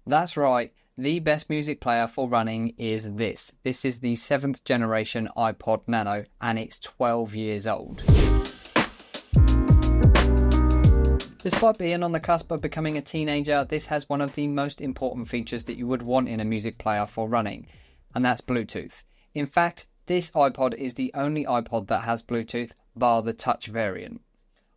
That's right, the best music player for running is this. This is the 7th generation iPod Nano and it's 12 years old. Despite being on the cusp of becoming a teenager, this has one of the most important features that you would want in a music player for running, and that's Bluetooth. In fact, this iPod is the only iPod that has Bluetooth, bar the touch variant.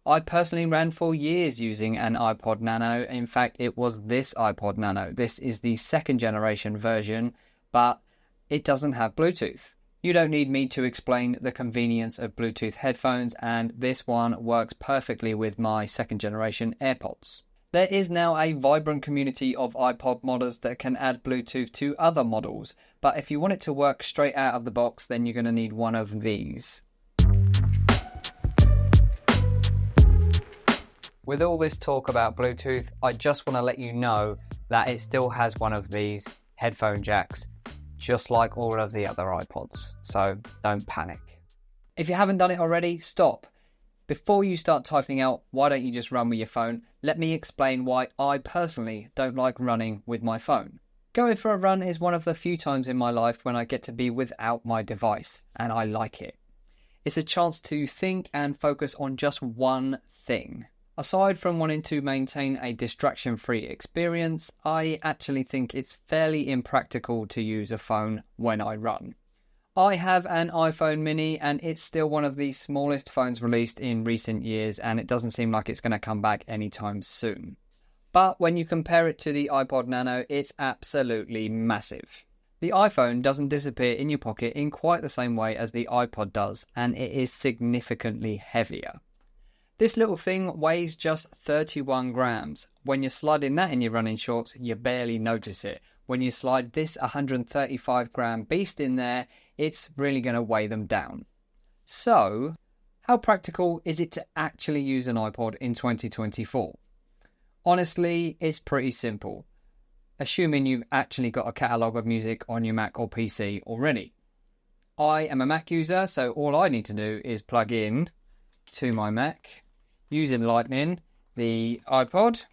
I personally ran for years using an iPod Nano. In fact, it was this iPod Nano. This is the 2nd generation version, but it doesn't have Bluetooth. You don't need me to explain the convenience of Bluetooth headphones, and this one works perfectly with my 2nd generation AirPods. There is now a vibrant community of iPod modders that can add Bluetooth to other models, but if you want it to work straight out of the box, then you're going to need one of these. With all this talk about Bluetooth, I just want to let you know that it still has one of these headphone jacks, just like all of the other iPods, so don't panic. If you haven't done it already, stop. Before you start typing out, why don't you just run with your phone, let me explain why I personally don't like running with my phone. Going for a run is one of the few times in my life when I get to be without my device, and I like it. It's a chance to think and focus on just one thing. Aside from wanting to maintain a distraction-free experience, I actually think it's fairly impractical to use a phone when I run. I have an iPhone mini and it's still one of the smallest phones released in recent years, and it doesn't seem like it's going to come back anytime soon. But when you compare it to the iPod Nano, it's absolutely massive. The iPhone doesn't disappear in your pocket in quite the same way as the iPod does, and it is significantly heavier. This little thing weighs just 31 grams. When you're sliding that in your running shorts, you barely notice it. When you slide this 135 gram beast in there, it's really going to weigh them down. So, how practical is it to actually use an iPod in 2024? Honestly, it's pretty simple, assuming you've actually got a catalogue of music on your Mac or PC already. I am a Mac user, so all I need to do is plug in to my Mac using Lightning, the iPod,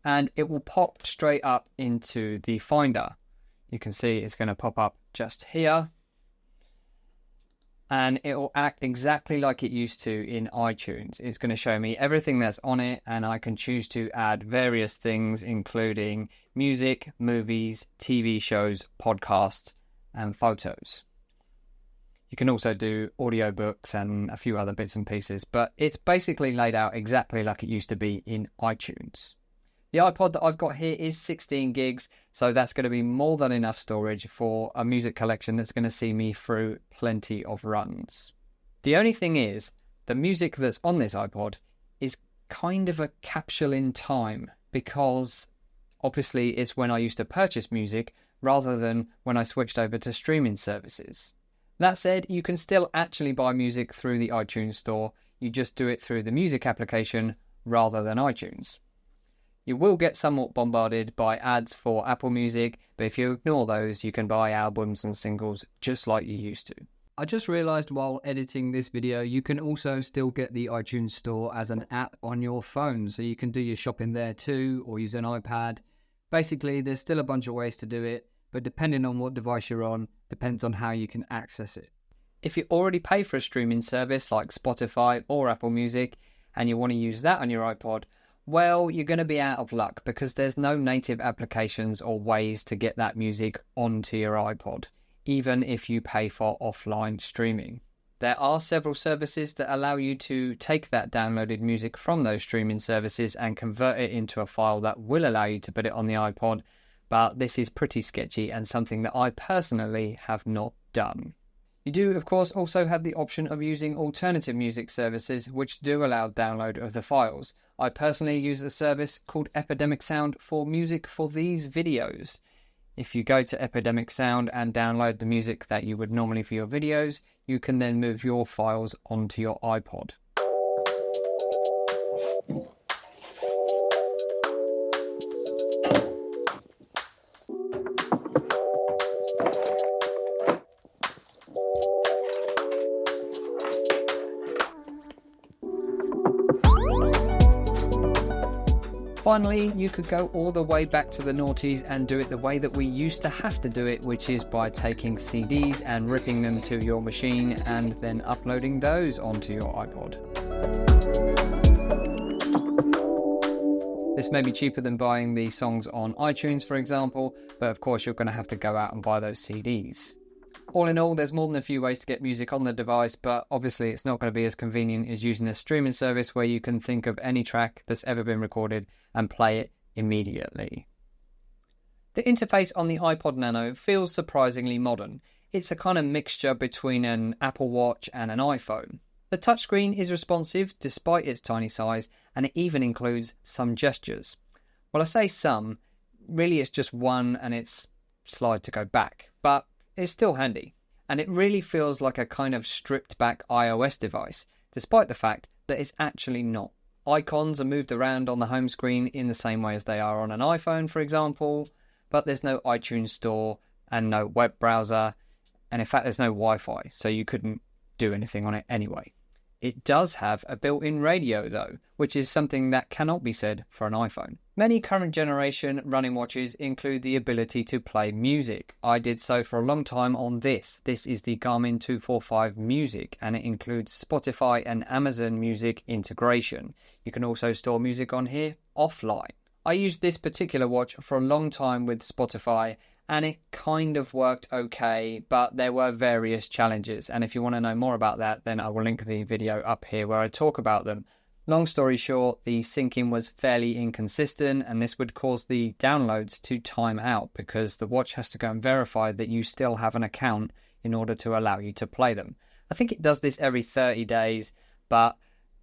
and it will pop straight up into the Finder. You can see it's going to pop up just here, and it will act exactly like it used to in iTunes. It's going to show me everything that's on it, and I can choose to add various things, including music, movies, TV shows, podcasts, and photos. You can also do audiobooks and a few other bits and pieces, but it's basically laid out exactly like it used to be in iTunes. The iPod that I've got here is 16 gigs, so that's going to be more than enough storage for a music collection that's going to see me through plenty of runs. The only thing is, the music that's on this iPod is kind of a capsule in time, because obviously it's when I used to purchase music rather than when I switched over to streaming services. That said, you can still actually buy music through the iTunes store. You just do it through the music application rather than iTunes. You will get somewhat bombarded by ads for Apple Music, but if you ignore those, you can buy albums and singles just like you used to. I just realised while editing this video, you can also still get the iTunes store as an app on your phone, so you can do your shopping there too, or use an iPad. Basically, there's still a bunch of ways to do it, but depending on what device you're on, depends on how you can access it. If you already pay for a streaming service like Spotify or Apple Music, and you want to use that on your iPod, well, you're going to be out of luck because there's no native applications or ways to get that music onto your iPod, even if you pay for offline streaming. There are several services that allow you to take that downloaded music from those streaming services and convert it into a file that will allow you to put it on the iPod, but this is pretty sketchy and something that I personally have not done. You do, of course, also have the option of using alternative music services which do allow download of the files. I personally use a service called Epidemic Sound for music for these videos. If you go to Epidemic Sound and download the music that you would normally for your videos, you can then move your files onto your iPod. finally, you could go all the way back to the noughties and do it the way that we used to have to do it, which is by taking CDs and ripping them to your machine and then uploading those onto your iPod. This may be cheaper than buying the songs on iTunes, for example, but of course you're going to have to go out and buy those CDs. All in all, there's more than a few ways to get music on the device, but obviously it's not going to be as convenient as using a streaming service where you can think of any track that's ever been recorded and play it immediately. The interface on the iPod Nano feels surprisingly modern. It's a kind of mixture between an Apple Watch and an iPhone. The touchscreen is responsive despite its tiny size, and it even includes some gestures. Well, I say some, really it's just one and it's slide to go back, but it's still handy. And it really feels like a kind of stripped back iOS device, despite the fact that it's actually not. Icons are moved around on the home screen in the same way as they are on an iPhone, for example, but there's no iTunes store and no web browser, and in fact there's no Wi-Fi, so you couldn't do anything on it anyway. It does have a built-in radio though, which is something that cannot be said for an iPhone. Many current generation running watches include the ability to play music. I did so for a long time on this. This is the Garmin 245 Music, and it includes Spotify and Amazon Music integration. You can also store music on here offline. I used this particular watch for a long time with Spotify, and it kind of worked okay, but there were various challenges. And if you want to know more about that, then I will link the video up here where I talk about them. Long story short, the syncing was fairly inconsistent, and this would cause the downloads to time out because the watch has to go and verify that you still have an account in order to allow you to play them. I think it does this every 30 days, but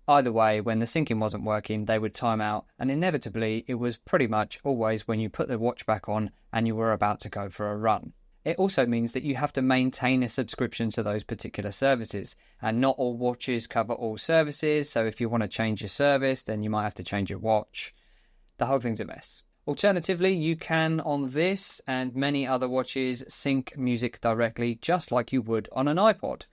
either way, when the syncing wasn't working, they would time out, and inevitably it was pretty much always when you put the watch back on and you were about to go for a run. It also means that you have to maintain a subscription to those particular services, and not all watches cover all services, so if you want to change your service, then you might have to change your watch. The whole thing's a mess. Alternatively, you can on this and many other watches sync music directly just like you would on an iPod,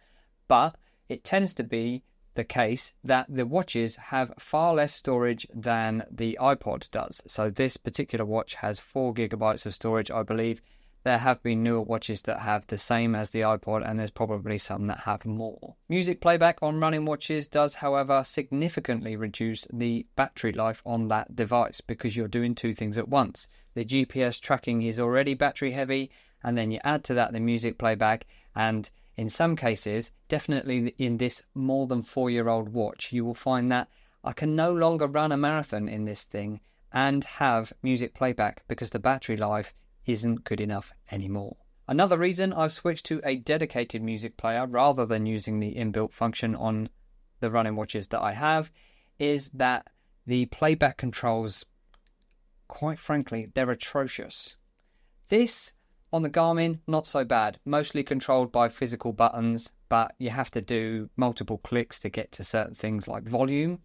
but it tends to be the case that the watches have far less storage than the iPod does. So this particular watch has 4 gigabytes of storage, I believe. There have been newer watches that have the same as the iPod, and there's probably some that have more. Music playback on running watches does, however, significantly reduce the battery life on that device because you're doing two things at once. The GPS tracking is already battery heavy, and then you add to that the music playback, and in some cases, definitely in this more than 4-year-old watch, you will find that I can no longer run a marathon in this thing and have music playback because the battery life isn't good enough anymore. Another reason I've switched to a dedicated music player rather than using the inbuilt function on the running watches that I have is that the playback controls, quite frankly, they're atrocious. This on the Garmin, not so bad, mostly controlled by physical buttons, but you have to do multiple clicks to get to certain things like volume.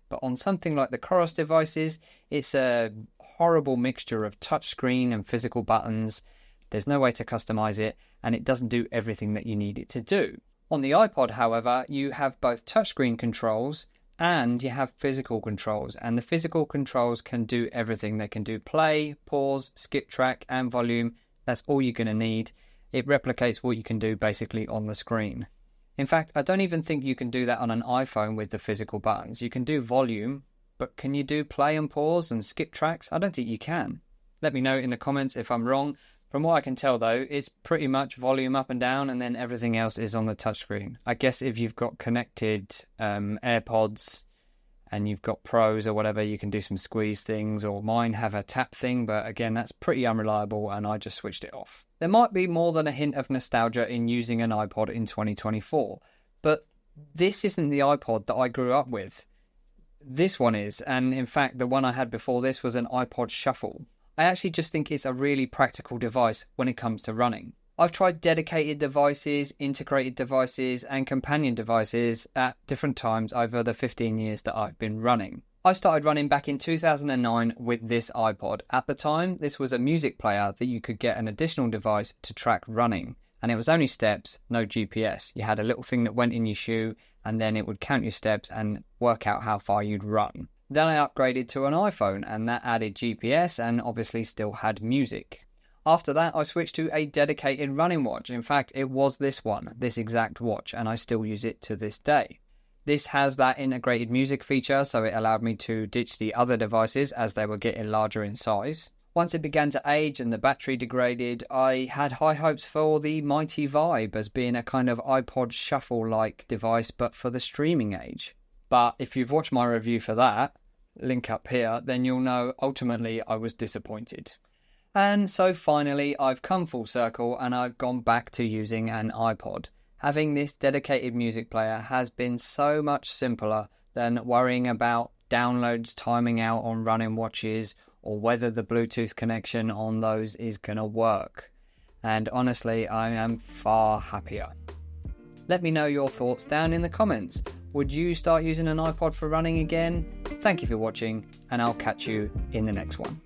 But on something like the Coros devices, it's a horrible mixture of touchscreen and physical buttons. There's no way to customize it, and it doesn't do everything that you need it to do. On the iPod, however, you have both touchscreen controls and you have physical controls, and the physical controls can do everything. They can do play, pause, skip track, and volume. That's all you're going to need. It replicates what you can do basically on the screen. In fact, I don't even think you can do that on an iPhone with the physical buttons. You can do volume, but can you do play and pause and skip tracks? I don't think you can. Let me know in the comments if I'm wrong. From what I can tell though, it's pretty much volume up and down, and then everything else is on the touchscreen. I guess if you've got connected AirPods and you've got Pros or whatever, you can do some squeeze things, or mine have a tap thing, but again, that's pretty unreliable and I just switched it off. There might be more than a hint of nostalgia in using an iPod in 2024, but this isn't the iPod that I grew up with. This one is, and in fact, the one I had before this was an iPod Shuffle. I actually just think it's a really practical device when it comes to running. I've tried dedicated devices, integrated devices, and companion devices at different times over the 15 years that I've been running. I started running back in 2009 with this iPod. At the time, this was a music player that you could get an additional device to track running. And it was only steps, no GPS. You had a little thing that went in your shoe, and then it would count your steps and work out how far you'd run. Then I upgraded to an iPhone, and that added GPS and obviously still had music. After that, I switched to a dedicated running watch. In fact, it was this one, this exact watch, and I still use it to this day. This has that integrated music feature, so it allowed me to ditch the other devices as they were getting larger in size. Once it began to age and the battery degraded, I had high hopes for the mighty Vibe as being a kind of iPod Shuffle-like device, but for the streaming age. But if you've watched my review for that, link up here, then you'll know ultimately I was disappointed. And so finally, I've come full circle and I've gone back to using an iPod. Having this dedicated music player has been so much simpler than worrying about downloads timing out on running watches or whether the Bluetooth connection on those is going to work. And honestly, I am far happier. Let me know your thoughts down in the comments. Would you start using an iPod for running again? Thank you for watching, and I'll catch you in the next one.